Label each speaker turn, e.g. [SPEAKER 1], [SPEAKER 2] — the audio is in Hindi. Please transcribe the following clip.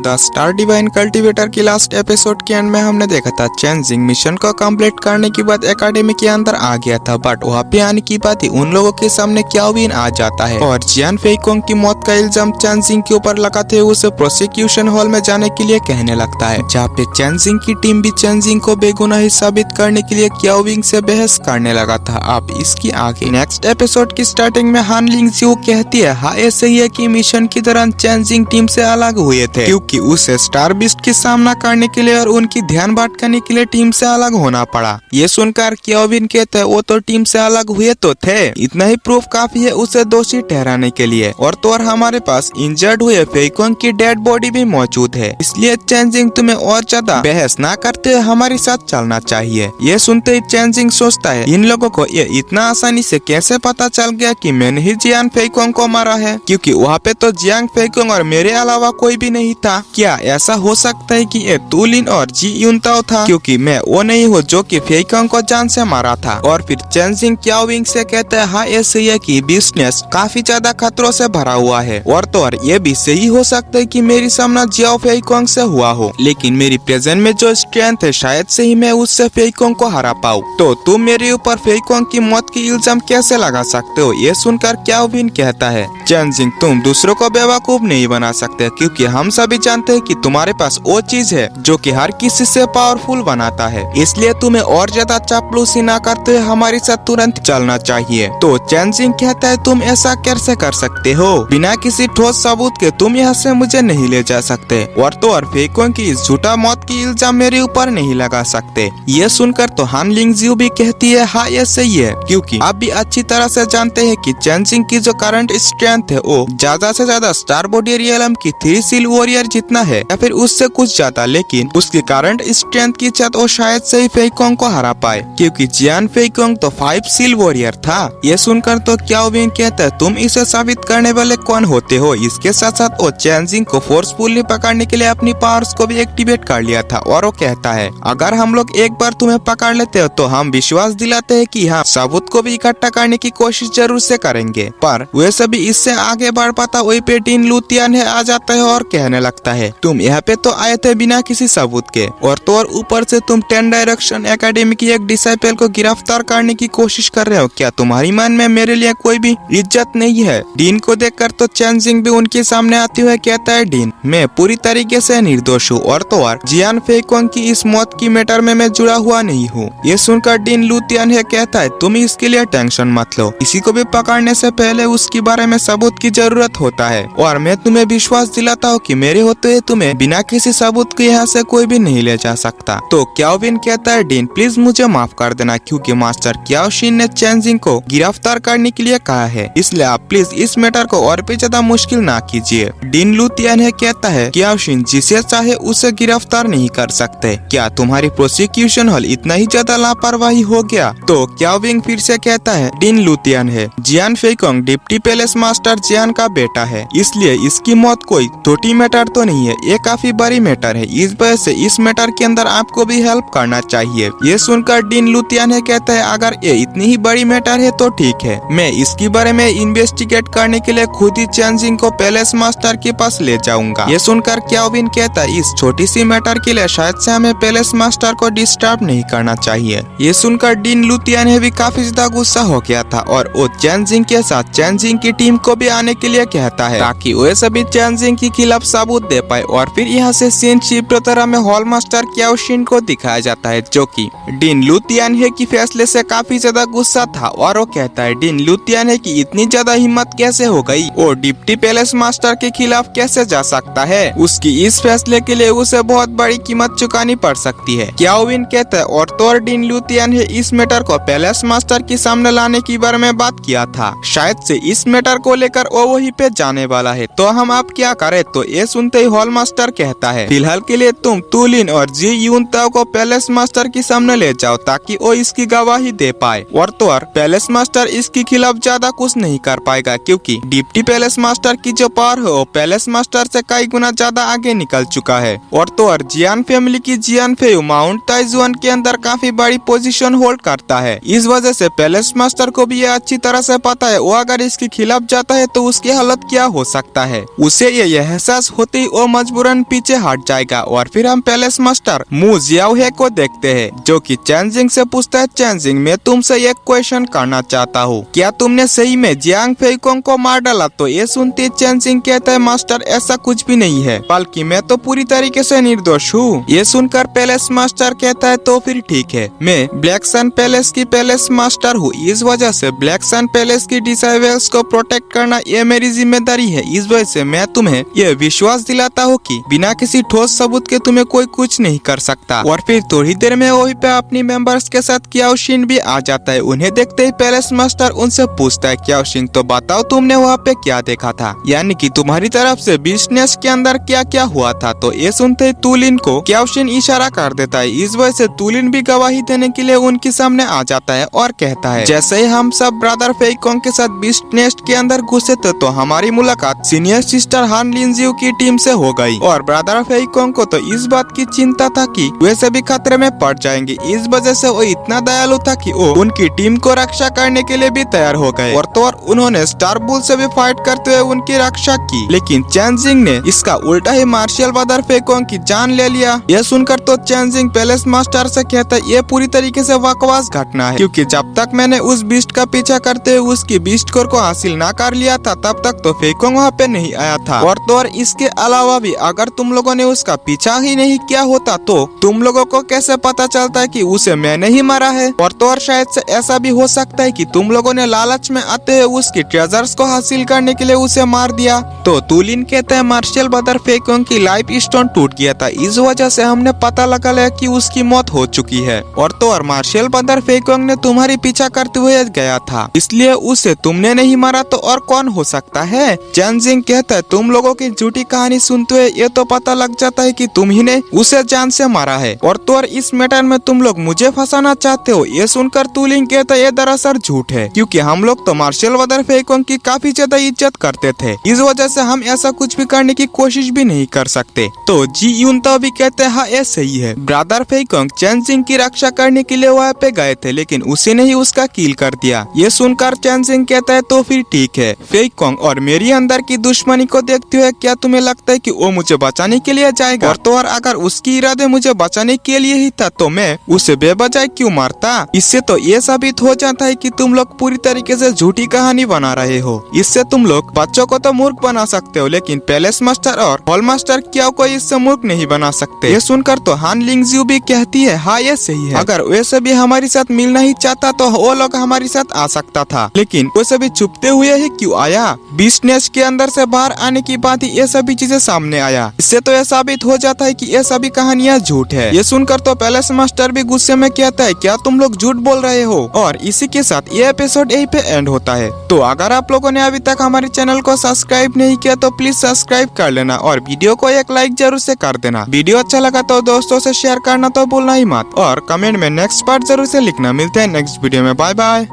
[SPEAKER 1] द स्टार डिवाइन कल्टीवेटर की लास्ट एपिसोड के एंड में हमने देखा था चेंजिंग मिशन को कंप्लीट करने के बाद एकेडमी के अंदर आ गया था, बट वहाँ पे आने की बात ही उन लोगों के सामने क्याओविन आ जाता है और जियान फेइकोंग की मौत का इल्जाम चेंजिंग के ऊपर लगाते हुए उसे प्रोसिक्यूशन हॉल में जाने के लिए कहने लगता है, जहाँ पे चेंजिंग की टीम भी चेंजिंग को बेगुनाही साबित करने के लिए क्याओविन से बहस करने लगा था। अब इसकी आगे नेक्स्ट एपिसोड की स्टार्टिंग में हान लिंगजियो कहती है हाँ ऐसे ही है कि मिशन के दौरान चेंजिंग टीम से अलग हुए थे क्योंकि उसे स्टार बीस्ट की सामना करने के लिए और उनकी ध्यान भटकाने के लिए टीम से अलग होना पड़ा। ये सुनकर क्याओविन कहते हैं वो तो टीम से अलग हुए तो थे, इतना ही प्रूफ काफी है उसे दोषी ठहराने के लिए, और तो और हमारे पास इंजर्ड हुए फेइकोंग की डेड बॉडी भी मौजूद है, इसलिए चेंजिंग तुम्हें और ज्यादा बहस न करते हुए हमारे साथ चलना चाहिए। ये सुनते ही चेंजिंग सोचता है इन लोगों को ये इतना आसानी से कैसे पता चल गया कि मैंने ही जियान फेइकोंग को मारा है, क्योंकि वहाँ पे तो जियांग फेइकोंग और मेरे अलावा कोई भी नहीं था। क्या ऐसा हो सकता है कि ये तुलिन और जी युनताओ था, क्योंकि मैं वो नहीं हूँ जो कि फेइकोंग को जान से मारा था। और फिर चेंजिंग क्याओविन से कहते हैं हाँ ऐसे है कि बिजनेस काफी ज्यादा खतरों से भरा हुआ है, और तो और ये भी सही हो सकता है कि मेरी सामना जियाओ फेइकोंग से हुआ हो, लेकिन मेरी प्रेजेंट में जो स्ट्रेंथ है शायद से ही मैं उससे फेइकोंग को हरा पाऊँ। तो तुम मेरे ऊपर फेइकोंग की मौत की इल्जाम कैसे लगा सकते हो? ये सुनकर क्याओविन कहता है चेंजिंग तुम दूसरों को बेवकूफ नहीं बना सकते, क्योंकि हम सभी जानते हैं कि तुम्हारे पास वो चीज है जो कि हर किसी से पावरफुल बनाता है, इसलिए तुम्हें और ज्यादा चापलूसी न करते हुए हमारे साथ तुरंत चलना चाहिए। तो चेंजिंग कहता है तुम ऐसा कैसे कर सकते हो? बिना किसी ठोस सबूत के तुम यहाँ से मुझे नहीं ले जा सकते, और तो और फेइकोंग की इस झूठा मौत की इल्जाम मेरे ऊपर नहीं लगा सकते। ये सुनकर तो हान लिंगजियो भी कहती है हाँ ये सही है, क्योंकि आप भी अच्छी तरह से जानते हैं कि चेंजिंग की जो करंट स्ट्रेंथ है वो ज्यादा से ज्यादा स्टार बॉडी रियलम की 3 सील वॉरियर जितना है या फिर उससे कुछ ज्यादा, लेकिन उसकी करंट स्ट्रेंथ की छत वो शायद से ही फेइकोंग को हरा पाए, क्योंकि जियान फेइकोंग तो 5 सील वॉरियर था। ये सुनकर तो क्याओविन कहता है तुम इसे साबित करने वाले कौन होते हो? इसके साथ साथ वो चेंजिंग को फोर्सफुली पकड़ने के लिए अपनी पावर्स को भी एक्टिवेट कर लिया था, और वो कहता है अगर हम लोग एक बार तुम्हें पकड़ लेते हो तो हम विश्वास दिलाते हैं कि हाँ सबूत को भी इकट्ठा करने की कोशिश जरूर से करेंगे। पर वे सभी इससे आगे बढ़ पाता वही पे डीन लुतियन है आ जाता है और कहने लगता है तुम यहाँ पे तो आए थे बिना किसी सबूत के, और तो और ऊपर से तुम 10 डायरेक्शन एकेडमी की एक डिसाइपल को गिरफ्तार करने की कोशिश कर रहे हो। क्या तुम्हारी मन में मेरे लिए कोई भी इज्जत नहीं है? डीन को देखकर तो चेंजिंग भी उनके सामने आते हुए कहता है डीन मैं पूरी तरीके से निर्दोष हूँ, और तो और जियान फेइकोंग की इस मौत की मैटर में मैं जुड़ा हुआ नहीं हूँ। ये सुनकर डीन लुतियन है कहता है तुम इसके लिए टेंशन मत लो, किसी को भी पकड़ने से पहले उसके बारे में सबूत की जरूरत होता है, और मैं तुम्हें विश्वास दिलाता हूँ कि मेरे होते हुए तुम्हें बिना किसी सबूत के यहाँ से कोई भी नहीं ले जा सकता। तो क्याओविन कहता है डीन प्लीज मुझे माफ कर देना, क्योंकि मास्टर क्याओशिन ने चेंजिंग को गिरफ्तार करने के लिए कहा है, इसलिए आप प्लीज इस मैटर को और भी ज्यादा मुश्किल ना कीजिए। डीन लुतियन है कहता है क्याओशिन जिसे चाहे उसे गिरफ्तार नहीं कर सकते, क्या तुम्हारी प्रोसिक्यूशन हॉल इतना ही ज्यादा लापरवाही हो गया? तो क्याओविन फिर से कहता है डीन लुतियन है जियान फेइकोंग डिप्टी पैलेस मास्टर जियान का बेटा है, इसलिए इसकी मौत कोई छोटी मैटर तो नहीं है, ये काफी बड़ी मैटर है, इस वजह से इस मैटर के अंदर आपको भी हेल्प करना चाहिए। ये सुनकर डीन लुतियन है कहता है अगर ये इतनी ही बड़ी मैटर है तो ठीक है, मैं इसके बारे में इन्वेस्टिगेट करने के लिए खुद ही चेंजिंग को पैलेस मास्टर के पास ले जाऊंगा। ये सुनकर क्याओविन कहता है इस छोटी सी मैटर के लिए शायद से हमें पैलेस मास्टर को डिस्टर्ब नहीं करना चाहिए। ये सुनकर डीन लुतियन है भी काफी ज्यादा गुस्सा हो गया था, और वो चेंजिंग के साथ चेंजिंग की टीम को भी आने के लिए कहता है ताकि वे सभी चेंजिंग के खिलाफ सबूत दे पाए। और फिर यहाँ से सीन शिप्रोतरा में हॉल मास्टर क्याओशिन को दिखाया जाता है, जो कि डीन लुतियन है की फैसले से काफी ज्यादा गुस्सा था, और वो कहता है डीन लुतियन है की इतनी ज्यादा हिम्मत कैसे हो गई, वो डिप्टी पैलेस मास्टर के खिलाफ कैसे जा सकता है? उसकी इस फैसले के लिए उसे बहुत बड़ी कीमत चुकानी पड़ सकती है। क्याओविन कहता है और तो और डीन लुतियन है इस मैटर को पैलेस मास्टर के सामने लाने की बारे में बात किया था, शायद से इस मैटर को लेकर वो वहीं पे जाने वाला है, तो हम आप क्या करें? तो ये सुनते ही हॉल मास्टर कहता है फिलहाल के लिए तुम तुलिन और जी युनताओ को पैलेस मास्टर के सामने ले जाओ ताकि वो इसकी गवाही दे पाए, और तो और पैलेस मास्टर इसके खिलाफ ज्यादा कुछ नहीं कर पाएगा, क्योंकि डिप्टी पैलेस मास्टर की जो पावर है वो पैलेस मास्टर से कई गुना ज्यादा आगे निकल चुका है, और तो और जियान फैमिली की जियान फेयू माउंट ताइजुआन के अंदर काफी बड़ी पोजीशन होल्ड करता है। इस वजह से पैलेस मास्टर को भी ये अच्छी तरह से पता है वो अगर इसके खिलाफ जाता है तो उसकी हालत क्या हो सकता है। उसे ये एहसास होते ही वो मजबूरन पीछे हट जाएगा। और फिर हम पैलेस मास्टर मू जियाओहे को देखते हैं, जो कि चैन जिंग से पूछता है, चैन जिंग मैं तुमसे एक क्वेश्चन करना चाहता हूँ, क्या तुमने सही में जियांग फेइकोंग को मार डाला? तो ये सुनते चैन जिंग कहता है, मास्टर ऐसा कुछ भी नहीं है, बल्कि मैं तो पूरी तरीके से निर्दोष हूँ। ये सुनकर पैलेस मास्टर कहता है, तो फिर ठीक है, मैं ब्लैक सन पैलेस की पैलेस मास्टर हूँ, इस वजह से ब्लैक सन पैलेस की डिसाइबल्स को प्रोटेक्ट करना ये मेरी जिम्मेदारी है। इस वजह से मैं तुम्हें ये विश्वास दिलाता हूँ कि बिना किसी ठोस सबूत के तुम्हें कोई कुछ नहीं कर सकता। और फिर थोड़ी देर में वहीं पे अपनी मेंबर्स के साथ क्याओशिन भी आ जाता है। उन्हें देखते ही पैलेस मास्टर उनसे पूछता है, क्याओशिन तो बताओ तुमने वहाँ पे क्या देखा था, यानी कि तुम्हारी तरफ से बिजनेस के अंदर क्या क्या हुआ था? तो ये सुनते ही तुलिन को क्याओशिन इशारा कर देता है। इस वजह से तुलिन भी गवाही देने के लिए उनके सामने आ जाता है और कहता है, जैसे ही हम सब ब्रदर फेइकोंग के साथ बीस्ट नेस्ट के अंदर घुसे थे तो हमारी मुलाकात सीनियर सिस्टर हान लिनजियो की टीम से हो गई। और ब्रदर फेइकोंग को तो इस बात की चिंता था कि वैसे भी खतरे में पड़ जाएंगे। इस वजह से वो इतना दयालु था कि वो उनकी टीम को रक्षा करने के लिए भी तैयार हो गए। और तो उन्होंने स्टार बुल से भी फाइट करते हुए उनकी रक्षा की। लेकिन चैन जिंग ने इसका उल्टा ही मार्शल ब्रदर फेइकोंग की जान ले लिया। यह सुनकर तो चैन जिंग पैलेस मास्टर से कहता है, ये पूरी तरीके से बकवास घटना है, क्योंकि जब तक मैंने उस बीस्ट का पीछा करते हुए उसकी बीस्ट कोर को हासिल ना कर लिया था, तब तक तो फेइकोंग वहाँ पे नहीं आया था। और तो इसके अलावा भी अगर तुम लोगों ने उसका पीछा ही नहीं किया होता तो तुम लोगों को कैसे पता चलता है कि उसे मैंने ही मारा है? और तो शायद से ऐसा भी हो सकता है कि तुम लोगों ने लालच में आते हुए उसकी ट्रेजर्स को हासिल करने के लिए उसे मार दिया। तो तुलिन कहते हैं, मार्शल ब्रदर फेइकोंग की लाइफ स्टोन टूट गया था, इस वजह से हमने पता लगा लिया कि उसकी मौत हो चुकी है। और तो मार्शल ब्रदर फेइकोंग ने तुम्हारी पीछा करते हुए गया था, इसलिए उसे तुमने नहीं मारा तो और कौन हो सकता है? चैन जिंग कहता है, तुम लोगों की झूठी कहानी सुनते हुए ये तो पता लग जाता है कि तुम ही ने उसे जान से मारा है। और तो इस मैटर में तुम लोग मुझे फंसाना चाहते हो। ये सुनकर तुलिन कहता है, ये दरअसल झूठ है, क्योंकि हम लोग तो मार्शल ब्रदर फेइकोंग की काफी ज्यादा इज्जत करते थे, इस वजह से हम ऐसा कुछ भी करने की कोशिश भी नहीं कर सकते। तो जी यूनताओ भी कहते हैं, हाँ ये सही है, ब्रदर फेइकोंग चैन जिंग की रक्षा करने के लिए वहाँ पे गए थे, लेकिन उसी ने ही उसका किल कर दिया। ये सुनकर चैन जिंग कहता है, तो फिर ठीक है, फेइकोंग और मेरी अंदर की दुश्मनी को देखते हुए क्या तुम्हें लगता है कि वो मुझे बचाने के लिए जाएगा? और तो अगर उसकी इरादे मुझे बचाने के लिए ही था तो मैं उसे बेवजह क्यों मारता? इससे तो ये साबित हो जाता है कि तुम लोग पूरी तरीके से झूठी कहानी बना रहे हो। इससे तुम लोग बच्चों को तो मूर्ख बना सकते हो, लेकिन पैलेस मास्टर और हॉल मास्टर क्या कोई इससे मूर्ख नहीं बना सकते। ये सुनकर तो हान लिंगजियो भी कहती है, हाँ ये सही है, अगर वैसे भी हमारे साथ मिलना ही चाहता तो वो लोग हमारे साथ आ सकता था, लेकिन वैसे भी छुपते हुए ही क्यों आया? बिजनेस के अंदर से बाहर आने की बात ही ये सभी चीजें सामने आया। इससे तो यह साबित हो जाता है कि ये सभी कहानियां झूठ है। ये सुनकर तो पैलेस मास्टर भी गुस्से में कहता है, क्या तुम लोग झूठ बोल रहे हो? और इसी के साथ ये एपिसोड यहीं पे एंड होता है। तो अगर आप लोगों ने अभी तक हमारे चैनल को सब्सक्राइब नहीं किया तो प्लीज सब्सक्राइब कर लेना और वीडियो को एक लाइक जरूर से कर देना। वीडियो अच्छा लगा तो दोस्तों से शेयर करना तो भूलना ही मत और कमेंट में नेक्स्ट पार्ट जरूर से लिखना। मिलते हैं नेक्स्ट वीडियो में, बाय बाय।